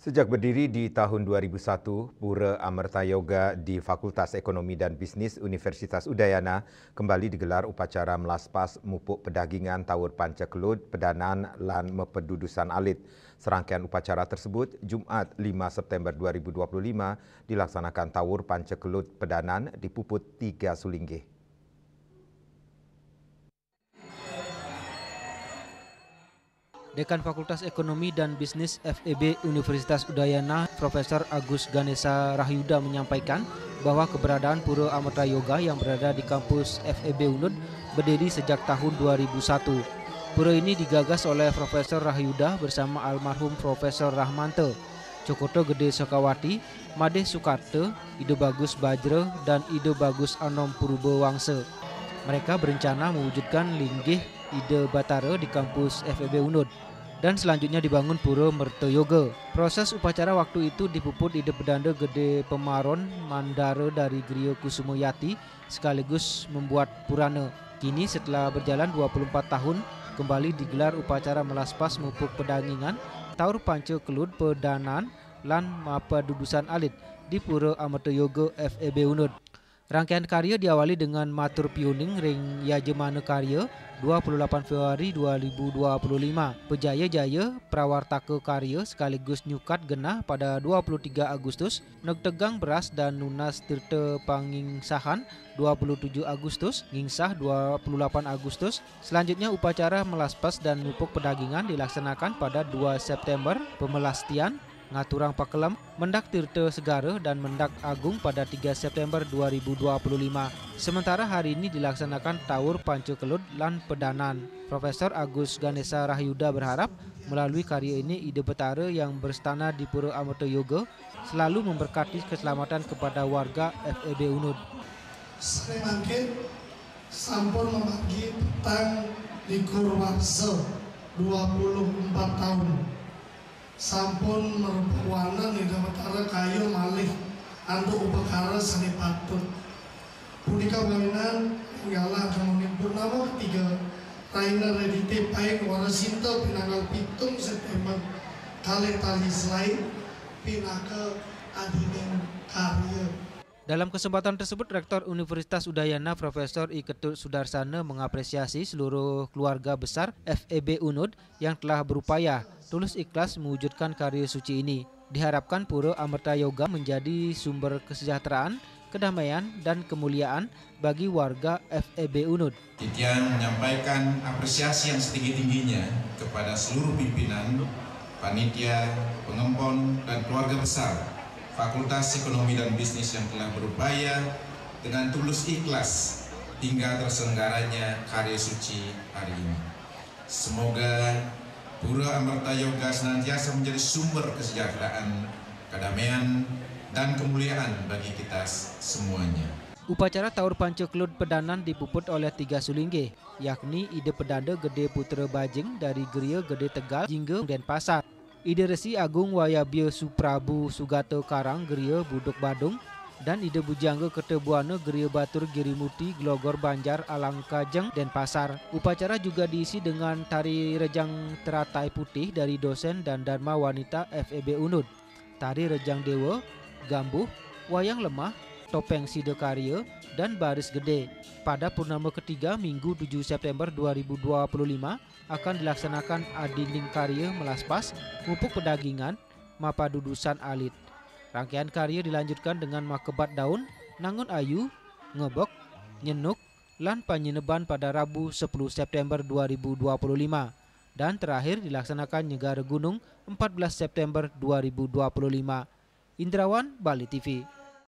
Sejak berdiri di tahun 2001, Pura Amerta Yoga di Fakultas Ekonomi dan Bisnis Universitas Udayana kembali digelar upacara melaspas mupuk pedagingan Tawur Pancakelut Pedanan lan Mepedudusan Alit. Serangkaian upacara tersebut Jumat 5 September 2025 dilaksanakan Tawur Pancakelut Pedanan di Puput 3 Sulinggih. Dekan Fakultas Ekonomi dan Bisnis FEB Universitas Udayana, Profesor Agus Ganesha Rahyuda menyampaikan bahwa keberadaan Pura Amerta Yoga yang berada di kampus FEB UNUD berdiri sejak tahun 2001. Pura ini digagas oleh Profesor Rahyuda bersama almarhum Profesor Rahmanto, Cokoto Gede Sokawati, Made Sukarte, Ide Bagus Bajre, dan Ide Bagus Anom Purbo Wangse. Mereka berencana mewujudkan linggih Ide Batara di kampus FEB UNUD dan selanjutnya dibangun Pura Amerta Yoga. Proses upacara waktu itu dipuput Ide Pedanda Gede Pemaron Mandara dari Griya Kusumayati sekaligus membuat purana. Kini setelah berjalan 24 tahun kembali digelar upacara melaspas mupuk pedagingan Tawur Pancakelut Pedanan lan Mepedudusan Alit di Pura Amerta Yoga FEB UNUD. Rangkaian karya diawali dengan matur piuning ring Yajemana Karya 28 Februari 2025. Pejaya-jaya prawartaka karya sekaligus nyukat genah pada 23 Agustus, Negtegang Beras dan Nunas Tirta Pangingsahan 27 Agustus, Ngingsah 28 Agustus. Selanjutnya upacara melaspas dan mupuk pedagingan dilaksanakan pada 2 September, pemelastian, Ngaturang Pakelam, Mendak Tirta Segara dan Mendak Agung pada 3 September 2025. Sementara hari ini dilaksanakan Tawur Pancakelut lan Pedanan. Profesor Agus Ganesha Rahyuda berharap melalui karya ini Ide Batara yang berstana di Pura Amerta Yoga selalu memberkati keselamatan kepada warga FEB UNUD. Saya mungkin sampun membagi petang di Kurwarsa 24 tahun. Sampun merupakan Ide Batara kayu malih antuk upakara seni patut. Punika bawinan inggalah kemudian purnama ketiga Raina Redite Paing Warasinta pinanggal 7 September kalih tali selai pinaka adinen karya. Dalam kesempatan tersebut, Rektor Universitas Udayana Profesor I. Ketut Sudarsana mengapresiasi seluruh keluarga besar FEB UNUD yang telah berupaya tulus ikhlas mewujudkan karya suci ini. Diharapkan Pura Amerta Yoga menjadi sumber kesejahteraan, kedamaian, dan kemuliaan bagi warga FEB UNUD. Titian menyampaikan apresiasi yang setinggi-tingginya kepada seluruh pimpinan, panitia, pengempon, dan keluarga besar Fakultas Ekonomi dan Bisnis yang telah berupaya dengan tulus ikhlas hingga terselenggaranya karya suci hari ini. Semoga Pura Amerta Yoga senantiasa menjadi sumber kesejahteraan, kedamaian, dan kemuliaan bagi kita semuanya. Upacara Tawur Pancakelut Pedanan dipuput oleh 3 sulinggih, yakni Ide Pedanda Gede Putra Bajing dari Griya Gede Tegal hingga Denpasar, Ide Resi Agung Wayabya Suprabu Sugato Karang Griya Buduk Badung, dan Ide Bujangga Ketebuana Griya Batur Girimuti Glogor Banjar Alangkajeng Denpasar. Upacara juga diisi dengan tari rejang teratai putih dari dosen dan dharma wanita FEB UNUD, tari rejang dewa, gambuh, wayang lemah, topeng sidekarya, dan baris gede. Pada purnama ketiga Minggu 7 September 2025 akan dilaksanakan adining karya melaspas, mupuk pedagingan, Mepedudusan Alit. Rangkaian karya dilanjutkan dengan makebat daun, nangun ayu, ngebok, nyenuk, lan panyineban pada Rabu 10 September 2025. Dan terakhir dilaksanakan Nyegara Gunung 14 September 2025. Indrawan, Bali TV.